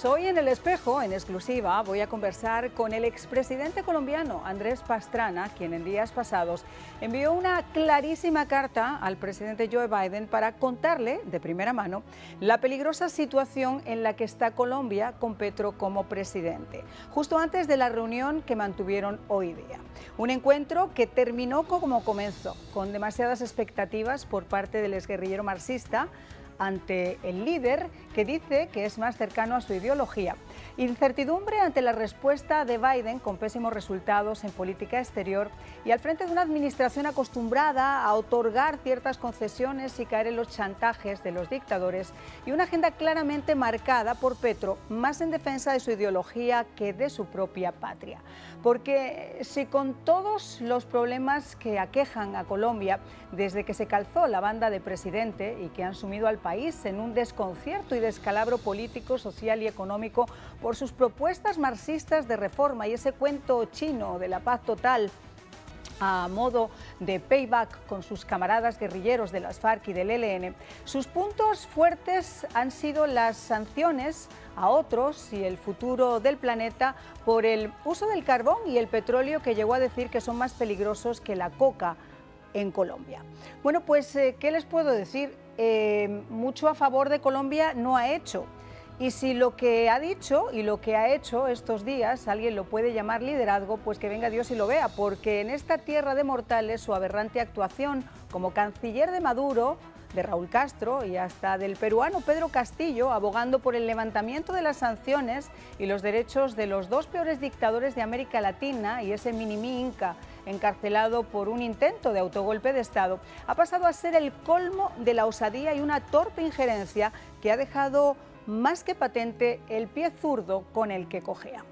Hoy en El Espejo, en exclusiva, voy a conversar con el expresidente colombiano Andrés Pastrana, quien en días pasados envió una clarísima carta al presidente Joe Biden para contarle de primera mano la peligrosa situación en la que está Colombia con Petro como presidente, justo antes de la reunión que mantuvieron hoy día. Un encuentro que terminó como comenzó, con demasiadas expectativas por parte del exguerrillero marxista ante el líder que dice que es más cercano a su ideología. Incertidumbre ante la respuesta de Biden con pésimos resultados en política exterior y al frente de una administración acostumbrada a otorgar ciertas concesiones y caer en los chantajes de los dictadores y una agenda claramente marcada por Petro, más en defensa de su ideología que de su propia patria. Porque si con todos los problemas que aquejan a Colombia desde que se calzó la banda de presidente y que han sumido al país en un desconcierto y descalabro político, social y económico por sus propuestas marxistas de reforma y ese cuento chino de la paz total a modo de payback con sus camaradas guerrilleros de las FARC y del ELN, sus puntos fuertes han sido las sanciones a otros y el futuro del planeta por el uso del carbón y el petróleo, que llegó a decir que son más peligrosos que la coca en Colombia. Bueno, pues, ¿qué les puedo decir? Mucho a favor de Colombia no ha hecho. Y si lo que ha dicho y lo que ha hecho estos días alguien lo puede llamar liderazgo, pues que venga Dios y lo vea, porque en esta tierra de mortales su aberrante actuación como canciller de Maduro, de Raúl Castro y hasta del peruano Pedro Castillo, abogando por el levantamiento de las sanciones y los derechos de los dos peores dictadores de América Latina y ese mini-mí inca encarcelado por un intento de autogolpe de Estado, ha pasado a ser el colmo de la osadía y una torpe injerencia que ha dejado más que patente el pie zurdo con el que cojea.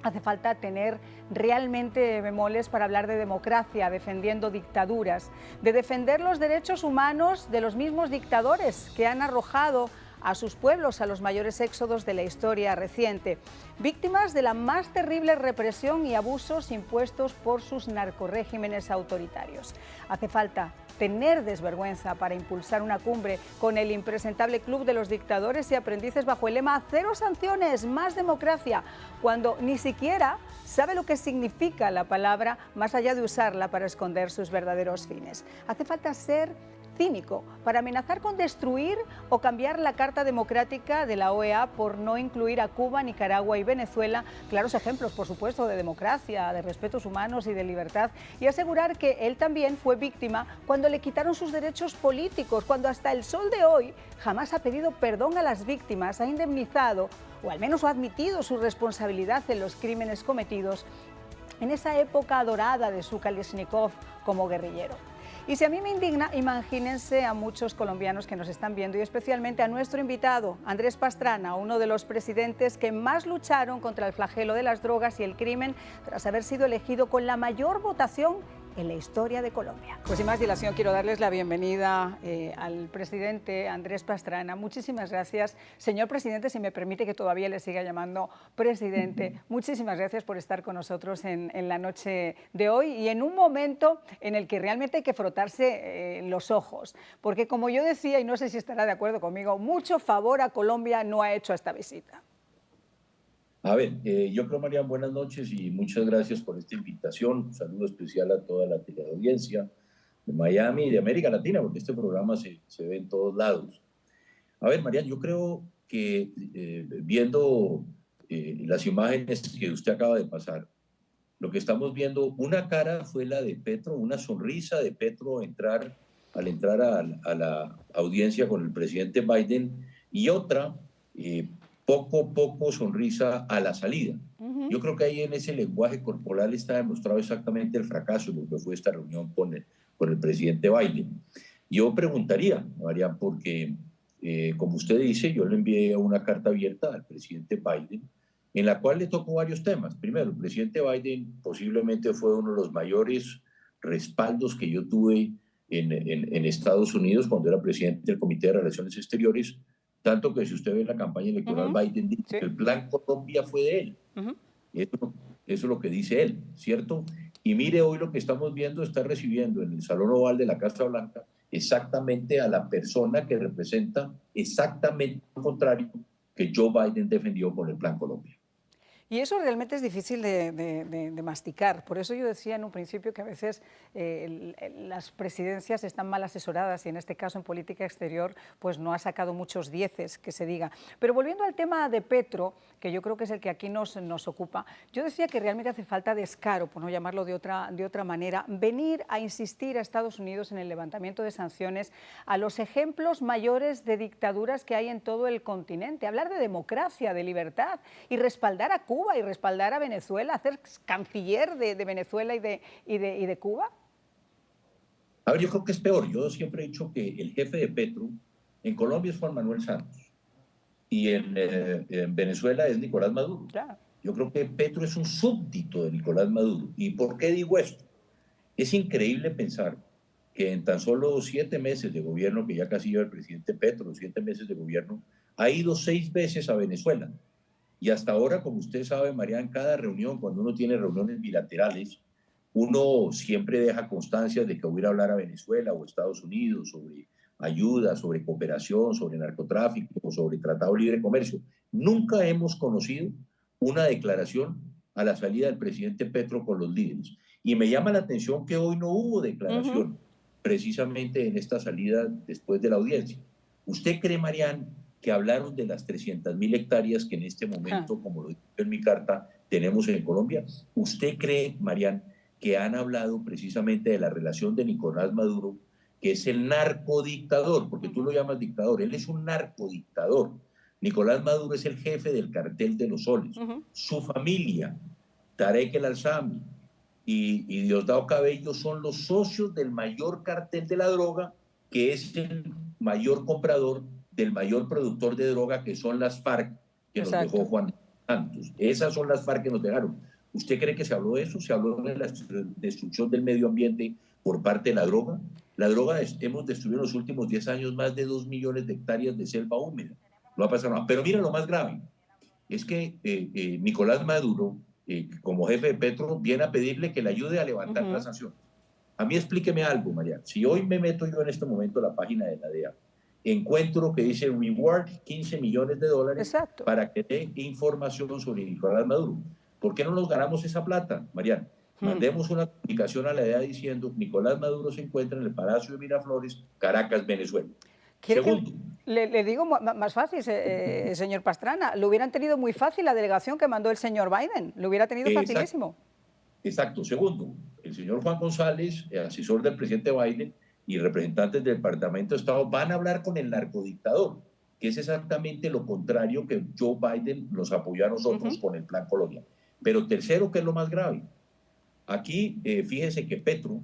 Hace falta tener realmente bemoles para hablar de democracia, defendiendo dictaduras, de defender los derechos humanos de los mismos dictadores que han arrojado a sus pueblos a los mayores éxodos de la historia reciente, víctimas de la más terrible represión y abusos impuestos por sus narcorregímenes autoritarios. Hace falta tener desvergüenza para impulsar una cumbre con el impresentable club de los dictadores y aprendices bajo el lema "cero sanciones, más democracia", cuando ni siquiera sabe lo que significa la palabra, más allá de usarla para esconder sus verdaderos fines. Hace falta ser cínico para amenazar con destruir o cambiar la Carta Democrática de la OEA por no incluir a Cuba, Nicaragua y Venezuela, claros ejemplos, por supuesto, de democracia, de respetos humanos y de libertad, y asegurar que él también fue víctima cuando le quitaron sus derechos políticos, cuando hasta el sol de hoy jamás ha pedido perdón a las víctimas, ha indemnizado o al menos ha admitido su responsabilidad en los crímenes cometidos en esa época dorada de su Kalashnikov como guerrillero. Y si a mí me indigna, imagínense a muchos colombianos que nos están viendo y especialmente a nuestro invitado, Andrés Pastrana, uno de los presidentes que más lucharon contra el flagelo de las drogas y el crimen tras haber sido elegido con la mayor votación en la historia de Colombia. Pues sin más dilación quiero darles la bienvenida al presidente Andrés Pastrana. Muchísimas gracias. Señor presidente, si me permite que todavía le siga llamando presidente, muchísimas gracias por estar con nosotros en la noche de hoy y en un momento en el que realmente hay que frotarse los ojos, porque como yo decía, y no sé si estará de acuerdo conmigo, mucho favor a Colombia no ha hecho esta visita. A ver, yo creo, Marian, buenas noches y muchas gracias por esta invitación. Un saludo especial a toda la teleaudiencia de Miami y de América Latina, porque este programa se ve en todos lados. A ver, Marian, yo creo que viendo las imágenes que usted acaba de pasar, lo que estamos viendo, una cara fue la de Petro, una sonrisa de Petro al entrar a la audiencia con el presidente Biden, y otra, poco sonrisa a la salida. Yo creo que ahí en ese lenguaje corporal está demostrado exactamente el fracaso de lo que fue esta reunión con el presidente Biden. Yo preguntaría, María, porque como usted dice, yo le envié una carta abierta al presidente Biden en la cual le tocó varios temas. Primero, el presidente Biden posiblemente fue uno de los mayores respaldos que yo tuve en Estados Unidos cuando era presidente del Comité de Relaciones Exteriores, tanto que si usted ve la campaña electoral, Biden dice que el plan Colombia fue de él. Eso es lo que dice él, ¿cierto? Y mire, hoy lo que estamos viendo, está recibiendo en el Salón Oval de la Casa Blanca exactamente a la persona que representa exactamente lo contrario que Joe Biden defendió con el Plan Colombia. Y eso realmente es difícil de masticar. Por eso yo decía en un principio que a veces las presidencias están mal asesoradas y en este caso en política exterior pues no ha sacado muchos dieces, que se diga. Pero volviendo al tema de Petro, que yo creo que es el que aquí nos ocupa, yo decía que realmente hace falta descaro, por no llamarlo de otra manera, venir a insistir a Estados Unidos en el levantamiento de sanciones a los ejemplos mayores de dictaduras que hay en todo el continente, hablar de democracia, de libertad y respaldar a Cuba y respaldar a Venezuela, hacer canciller de Venezuela y de Cuba? A ver, yo creo que es peor. Yo siempre he dicho que el jefe de Petro en Colombia es Juan Manuel Santos y en Venezuela es Nicolás Maduro. Claro. Yo creo que Petro es un súbdito de Nicolás Maduro. ¿Y por qué digo esto? Es increíble pensar que en tan solo 7 meses de gobierno, que ya casi lleva el presidente Petro, 7 meses de gobierno, ha ido 6 veces a Venezuela. Y hasta ahora, como usted sabe, María, en cada reunión, cuando uno tiene reuniones bilaterales, uno siempre deja constancias de que voy a ir a hablar a Venezuela o Estados Unidos sobre ayuda, sobre cooperación, sobre narcotráfico, sobre tratado de libre comercio. Nunca hemos conocido una declaración a la salida del presidente Petro con los líderes. Y me llama la atención que hoy no hubo declaración precisamente en esta salida después de la audiencia. ¿Usted cree, Marián, que hablaron de las 300.000 hectáreas que en este momento, como lo digo en mi carta, tenemos en Colombia? ¿Usted cree, Marián, que han hablado precisamente de la relación de Nicolás Maduro, que es el narcodictador, porque tú lo llamas dictador, él es un narcodictador? Nicolás Maduro es el jefe del cartel de los soles. Su familia, Tarek El Alzami y Diosdado Cabello, son los socios del mayor cartel de la droga, que es el mayor comprador del mayor productor de droga, que son las FARC, que nos dejó Juan Santos. Esas son las FARC que nos dejaron. ¿Usted cree que se habló de eso? ¿Se habló de la destrucción del medio ambiente por parte de la droga? La droga, hemos destruido en los últimos 10 años más de 2 millones de hectáreas de selva húmeda. No ha pasado nada. Pero mira, lo más grave es que Nicolás Maduro, como jefe de Petro, viene a pedirle que le ayude a levantar las sanciones. A mí explíqueme algo, María. Si hoy me meto yo en este momento a la página de la DEA, encuentro que dice reward $15 millones para que dé información sobre Nicolás Maduro. ¿Por qué no nos ganamos esa plata, Mariana? Mandemos una comunicación a la DEA diciendo Nicolás Maduro se encuentra en el Palacio de Miraflores, Caracas, Venezuela. Segundo. Le digo más fácil, señor Pastrana, lo hubieran tenido muy fácil la delegación que mandó el señor Biden, lo hubiera tenido facilísimo. Exacto. Segundo, el señor Juan González, el asesor del presidente Biden, y representantes del Departamento de Estado van a hablar con el narcodictador, que es exactamente lo contrario que Joe Biden nos apoyó a nosotros con el Plan Colombia. Pero tercero, que es lo más grave, aquí fíjense que Petro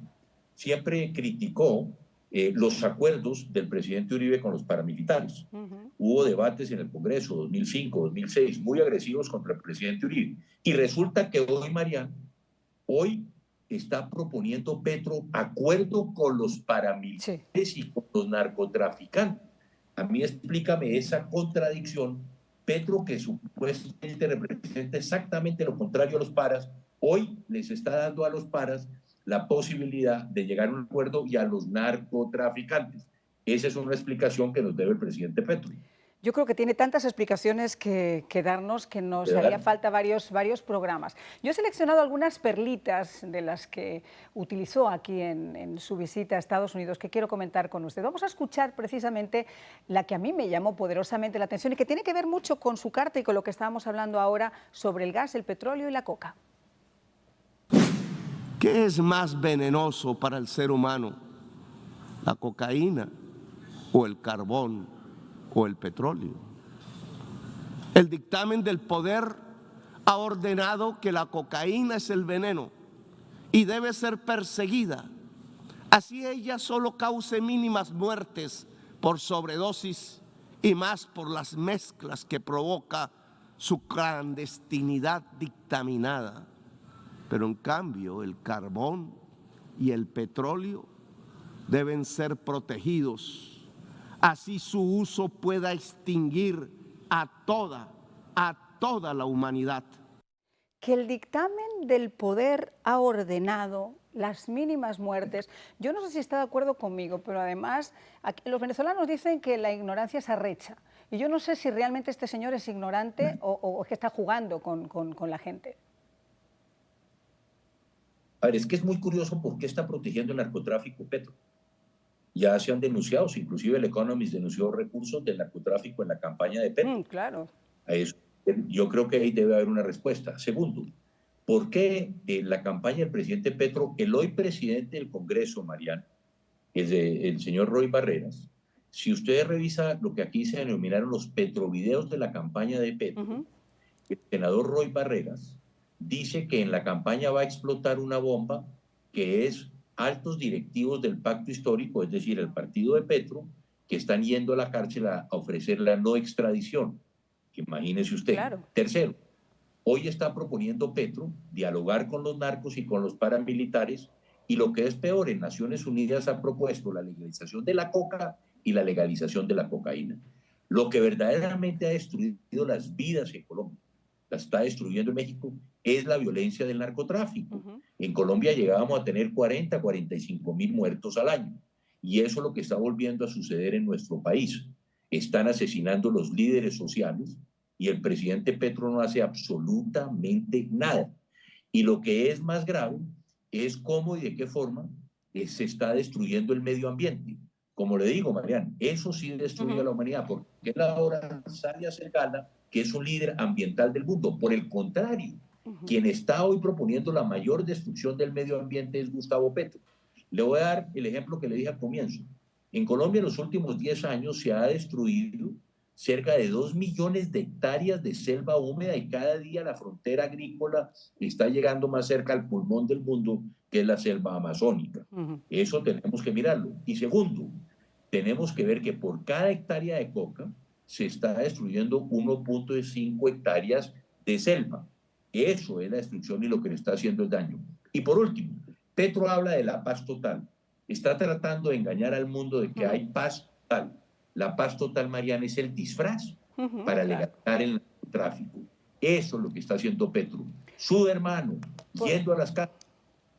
siempre criticó los acuerdos del presidente Uribe con los paramilitares. Hubo debates en el Congreso 2005, 2006, muy agresivos contra el presidente Uribe. Y resulta que hoy, Mariana, hoy está proponiendo Petro acuerdo con los paramilitares y con los narcotraficantes. A mí explícame esa contradicción. Petro, que supuestamente representa exactamente lo contrario a los paras, hoy les está dando a los paras la posibilidad de llegar a un acuerdo y a los narcotraficantes. Esa es una explicación que nos debe el presidente Petro. Yo creo que tiene tantas explicaciones que darnos que nos haría falta varios programas. Yo he seleccionado algunas perlitas de las que utilizó aquí en su visita a Estados Unidos que quiero comentar con usted. Vamos a escuchar precisamente la que a mí me llamó poderosamente la atención y que tiene que ver mucho con su carta y con lo que estábamos hablando ahora sobre el gas, el petróleo y la coca. ¿Qué es más venenoso para el ser humano? ¿La cocaína o el carbón o el petróleo? El dictamen del poder ha ordenado que la cocaína es el veneno y debe ser perseguida, así ella solo cause mínimas muertes por sobredosis y más por las mezclas que provoca su clandestinidad dictaminada. Pero en cambio el carbón y el petróleo deben ser protegidos, así su uso pueda extinguir a toda la humanidad. Que el dictamen del poder ha ordenado las mínimas muertes. Yo no sé si está de acuerdo conmigo, pero además aquí, los venezolanos dicen que la ignorancia es arrecha, Y yo no sé si realmente este señor es ignorante o es que está jugando con la gente. A ver, es que es muy curioso por qué está protegiendo el narcotráfico Petro. Ya se han denunciado, inclusive el Economist denunció recursos del narcotráfico en la campaña de Petro. Claro. A eso, yo creo que ahí debe haber una respuesta. Segundo, ¿por qué en la campaña del presidente Petro, el hoy presidente del Congreso, Mariana, el señor Roy Barreras, si usted revisa lo que aquí se denominaron los petrovideos de la campaña de Petro, el senador Roy Barreras dice que en la campaña va a explotar una bomba que es altos directivos del pacto histórico, es decir, el partido de Petro, que están yendo a la cárcel a ofrecer la no extradición. Imagínese usted. Claro. Tercero, hoy está proponiendo Petro dialogar con los narcos y con los paramilitares, y lo que es peor, en Naciones Unidas ha propuesto la legalización de la coca y la legalización de la cocaína. Lo que verdaderamente ha destruido las vidas en Colombia, la está destruyendo en México, es la violencia del narcotráfico. En Colombia llegábamos a tener 40, 45 mil muertos al año, y eso es lo que está volviendo a suceder en nuestro país. Están asesinando los líderes sociales y el presidente Petro no hace absolutamente nada. Y lo que es más grave es cómo y de qué forma se está destruyendo el medio ambiente. Como le digo, Mariana, eso sí destruye a la humanidad, porque él ahora sale a hacer gala que es un líder ambiental del mundo. Por el contrario, quien está hoy proponiendo la mayor destrucción del medio ambiente es Gustavo Petro. Le voy a dar el ejemplo que le dije al comienzo. En Colombia en los últimos 10 años se ha destruido cerca de 2 millones de hectáreas de selva húmeda, y cada día la frontera agrícola está llegando más cerca al pulmón del mundo, que es la selva amazónica. Eso tenemos que mirarlo. Y segundo, tenemos que ver que por cada hectárea de coca se está destruyendo 1.5 hectáreas de selva. Eso es la destrucción y lo que le está haciendo el daño. Y por último, Petro habla de la paz total. Está tratando de engañar al mundo de que hay paz total. La paz total, Mariana, es el disfraz para legalizar el tráfico. Eso es lo que está haciendo Petro. Su hermano, yendo a las calles,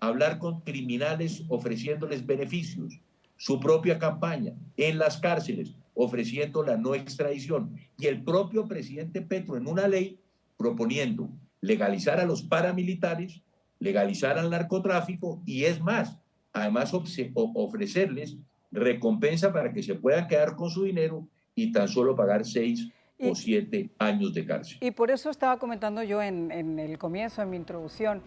hablar con criminales ofreciéndoles beneficios. Su propia campaña en las cárceles ofreciendo la no extradición. Y el propio presidente Petro en una ley proponiendo legalizar a los paramilitares, legalizar al narcotráfico y es más, además ofrecerles recompensa para que se puedan quedar con su dinero y tan solo pagar 6 o 7 años de cárcel. Y por eso estaba comentando yo en el comienzo, en mi introducción,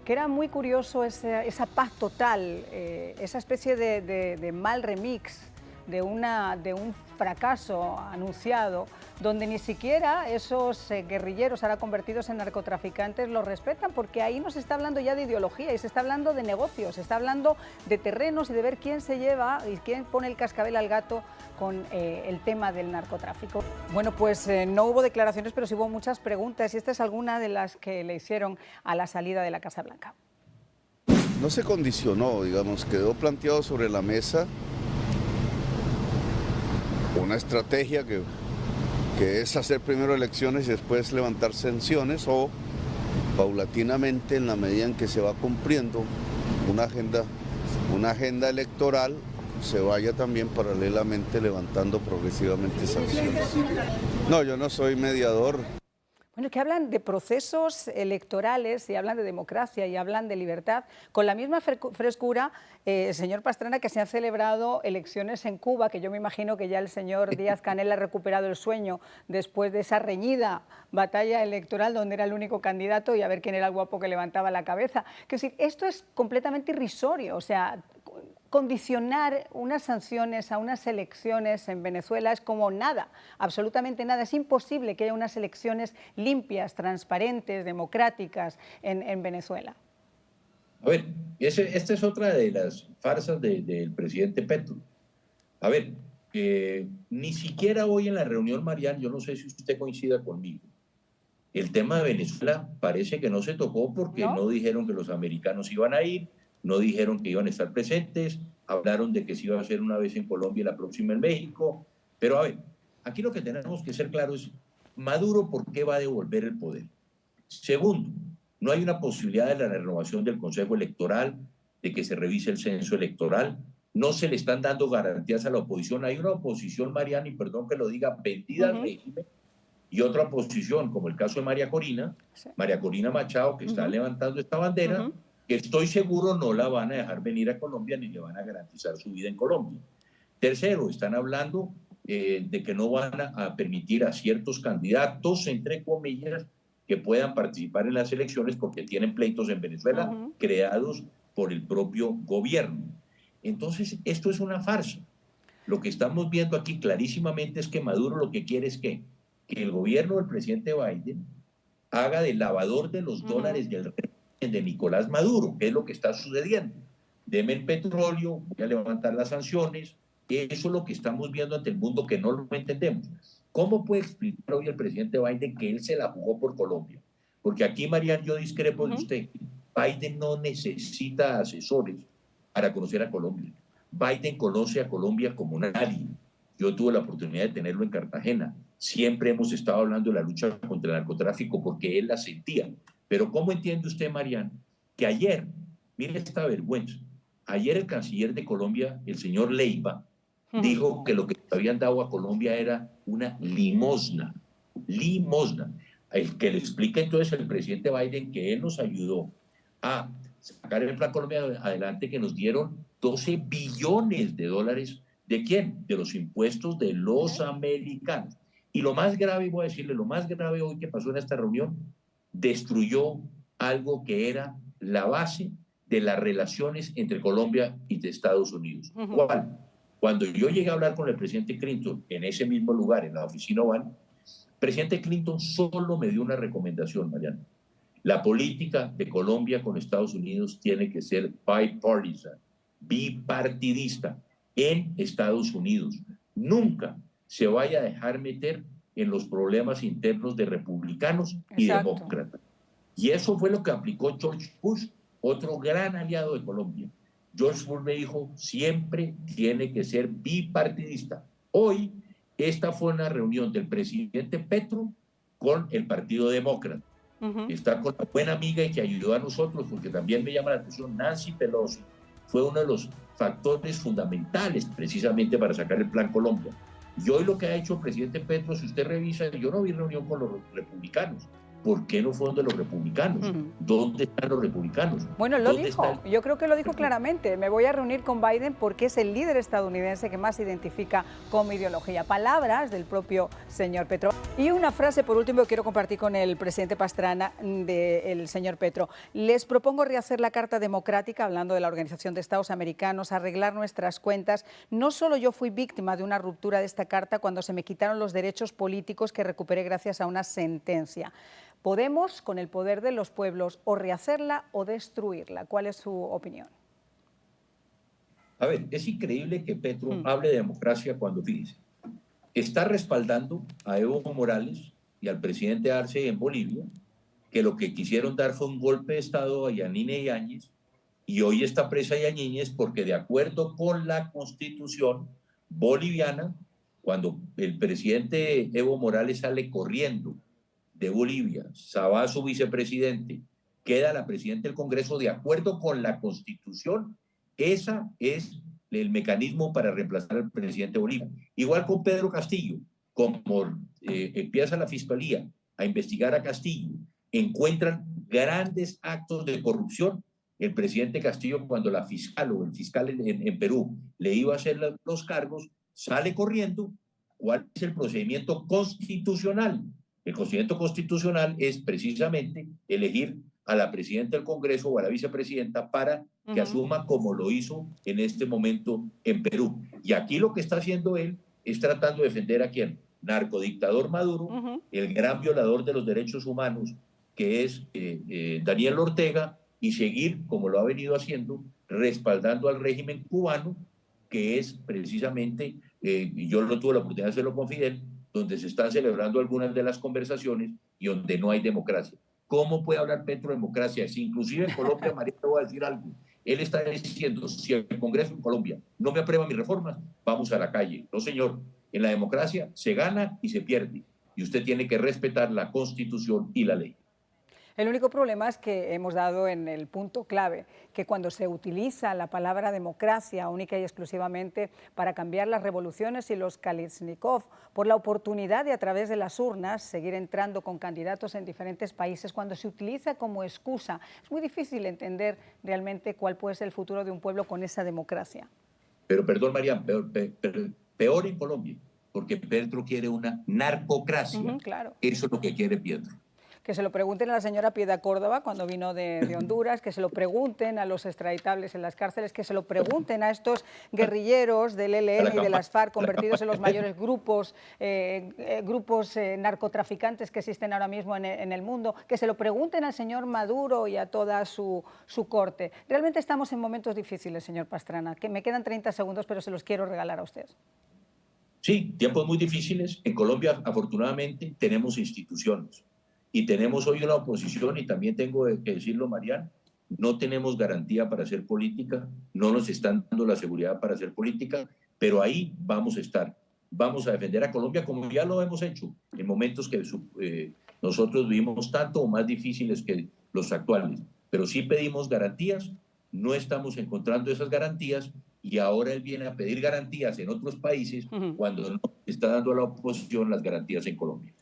que era muy curioso esa paz total, esa especie de mal remix de un fracaso anunciado, donde ni siquiera esos guerrilleros ahora convertidos en narcotraficantes los respetan, porque ahí no se está hablando ya de ideología, y se está hablando de negocios, se está hablando de terrenos y de ver quién se lleva y quién pone el cascabel al gato con el tema del narcotráfico. Bueno, pues no hubo declaraciones, pero sí hubo muchas preguntas, y esta es alguna de las que le hicieron a la salida de la Casa Blanca. No se condicionó, digamos, quedó planteado sobre la mesa una estrategia que es hacer primero elecciones y después levantar sanciones, o paulatinamente, en la medida en que se va cumpliendo una agenda electoral, se vaya también paralelamente levantando progresivamente sanciones. No, yo no soy mediador. Bueno, que hablan de procesos electorales y hablan de democracia y hablan de libertad, con la misma frescura, señor Pastrana, que se han celebrado elecciones en Cuba, que yo me imagino que ya el señor Díaz-Canel ha recuperado el sueño después de esa reñida batalla electoral donde era el único candidato y a ver quién era el guapo que levantaba la cabeza. Quiero decir, esto es completamente irrisorio, o sea, condicionar unas sanciones a unas elecciones en Venezuela es como nada, absolutamente nada. Es imposible que haya unas elecciones limpias, transparentes, democráticas en Venezuela. A ver, esta es otra de las farsas del presidente Petro. A ver, ni siquiera hoy en la reunión, Mariana, yo no sé si usted coincida conmigo, el tema de Venezuela parece que no se tocó porque no dijeron que los americanos iban a ir, no dijeron que iban a estar presentes, hablaron de que se iba a hacer una vez en Colombia y la próxima en México. Pero a ver, aquí lo que tenemos que ser claro es, Maduro, ¿por qué va a devolver el poder? Segundo, no hay una posibilidad de la renovación del Consejo Electoral, de que se revise el censo electoral. no se le están dando garantías a la oposición. Hay una oposición, Mariana, y perdón que lo diga, vendida al régimen, y otra oposición, como el caso de María Corina, María Corina Machado, que está levantando esta bandera, que estoy seguro no la van a dejar venir a Colombia ni le van a garantizar su vida en Colombia. Tercero, están hablando de que no van a permitir a ciertos candidatos, entre comillas, que puedan participar en las elecciones porque tienen pleitos en Venezuela creados por el propio gobierno. Entonces, esto es una farsa. Lo que estamos viendo aquí clarísimamente es que Maduro lo que quiere es que el gobierno del presidente Biden haga de lavador de los dólares del régimen de Nicolás Maduro, que es lo que está sucediendo. Deme el petróleo, voy a levantar las sanciones. Eso es lo que estamos viendo ante el mundo que no lo entendemos. ¿Cómo puede explicar hoy el presidente Biden que él se la jugó por Colombia? Porque aquí, Mariana, yo discrepo de usted. Biden no necesita asesores para conocer a Colombia. Biden conoce a Colombia como nadie. Yo tuve la oportunidad de tenerlo en Cartagena. Siempre hemos estado hablando de la lucha contra el narcotráfico porque él la sentía. Pero ¿cómo entiende usted, Mariana, que ayer, mire esta vergüenza, ayer el canciller de Colombia, el señor Leiva, dijo que lo que habían dado a Colombia era una limosna. Limosna. El que le explica entonces el presidente Biden que él nos ayudó a sacar el Plan Colombia adelante, que nos dieron 12 billones de dólares. ¿De quién? De los impuestos de los americanos. Y lo más grave, voy a decirle, lo más grave hoy que pasó en esta reunión, destruyó algo que era la base de las relaciones entre Colombia y de Estados Unidos. ¿Cuál? Cuando yo llegué a hablar con el presidente Clinton en ese mismo lugar, en la oficina Oval, el presidente Clinton solo me dio una recomendación, Mariana. La política de Colombia con Estados Unidos tiene que ser bipartisan, bipartidista en Estados Unidos. Nunca se vaya a dejar meter en los problemas internos de republicanos y demócratas. Y eso fue lo que aplicó George Bush, otro gran aliado de Colombia. George Bush me dijo, siempre tiene que ser bipartidista. Hoy, esta fue una reunión del presidente Petro con el Partido Demócrata. Está con la buena amiga y que ayudó a nosotros, porque también me llama la atención, Nancy Pelosi fue uno de los factores fundamentales precisamente para sacar el Plan Colombia. Y hoy lo que ha hecho el presidente Petro, si usted revisa, yo no vi reunión con los republicanos. ¿Por qué no fueron de los republicanos? ¿Dónde están los republicanos? Bueno, lo dijo, yo creo que lo dijo claramente. Me voy a reunir con Biden porque es el líder estadounidense que más se identifica con mi ideología. Palabras del propio señor Petro. Y una frase, por último, que quiero compartir con el presidente Pastrana del señor Petro. Les propongo rehacer la Carta Democrática, hablando de la Organización de Estados Americanos, arreglar nuestras cuentas. No solo yo fui víctima de una ruptura de esta carta cuando se me quitaron los derechos políticos que recuperé gracias a una sentencia. Podemos, con el poder de los pueblos, o rehacerla o destruirla. ¿Cuál es su opinión? A ver, es increíble que Petro hable de democracia cuando, fíjese, está respaldando a Evo Morales y al presidente Arce en Bolivia, que lo que quisieron dar fue un golpe de Estado a Yanine Yáñez, y hoy está presa Yáñez porque de acuerdo con la Constitución boliviana, cuando el presidente Evo Morales sale corriendo de Bolivia, va su vicepresidente, queda la presidenta del Congreso, de acuerdo con la Constitución, esa es el mecanismo para reemplazar al presidente de Bolivia. Igual con Pedro Castillo, como empieza la Fiscalía a investigar a Castillo, encuentran grandes actos de corrupción. El presidente Castillo, cuando la fiscal o el fiscal en Perú le iba a hacer los cargos, sale corriendo. ¿Cuál es el procedimiento constitucional? El procedimiento constitucional es precisamente elegir a la presidenta del Congreso o a la vicepresidenta para que asuma como lo hizo en este momento en Perú. Y aquí lo que está haciendo él es tratando de defender a quién, narcodictador Maduro, el gran violador de los derechos humanos que es Daniel Ortega, y seguir, como lo ha venido haciendo, respaldando al régimen cubano, que es precisamente, yo no tuve la oportunidad de hacerlo con Fidel, donde se están celebrando algunas de las conversaciones y donde no hay democracia. ¿Cómo puede hablar Petro de democracia? Si inclusive en Colombia, María, te voy a decir algo, él está diciendo, si el Congreso en Colombia no me aprueba mis reformas, vamos a la calle. No, señor, en la democracia se gana y se pierde, y usted tiene que respetar la Constitución y la ley. El único problema es que hemos dado en el punto clave, que cuando se utiliza la palabra democracia única y exclusivamente para cambiar las revoluciones y los Kalashnikov por la oportunidad de a través de las urnas seguir entrando con candidatos en diferentes países, cuando se utiliza como excusa, es muy difícil entender realmente cuál puede ser el futuro de un pueblo con esa democracia. Pero perdón, María, peor en Colombia, porque Petro quiere una narcocracia. Claro. Eso es lo que quiere Petro. Que se lo pregunten a la señora Piedad Córdoba cuando vino de Honduras, que se lo pregunten a los extraditables en las cárceles, que se lo pregunten a estos guerrilleros del ELN y de las FARC convertidos en los mayores grupos narcotraficantes que existen ahora mismo en el mundo, que se lo pregunten al señor Maduro y a toda su corte. Realmente estamos en momentos difíciles, señor Pastrana, que me quedan 30 segundos, pero se los quiero regalar a usted. Sí, tiempos muy difíciles. En Colombia, afortunadamente, tenemos instituciones. Y tenemos hoy una oposición, y también tengo que decirlo, Mariana, no tenemos garantía para hacer política, no nos están dando la seguridad para hacer política, pero ahí vamos a estar. Vamos a defender a Colombia como ya lo hemos hecho en momentos que nosotros vivimos tanto o más difíciles que los actuales. Pero sí pedimos garantías, no estamos encontrando esas garantías, y ahora él viene a pedir garantías en otros países cuando no está dando a la oposición las garantías en Colombia.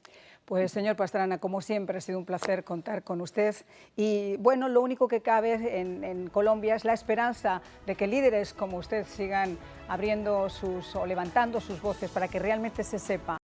Pues señor Pastrana, como siempre ha sido un placer contar con usted y bueno, lo único que cabe en Colombia es la esperanza de que líderes como usted sigan abriendo o levantando sus voces para que realmente se sepa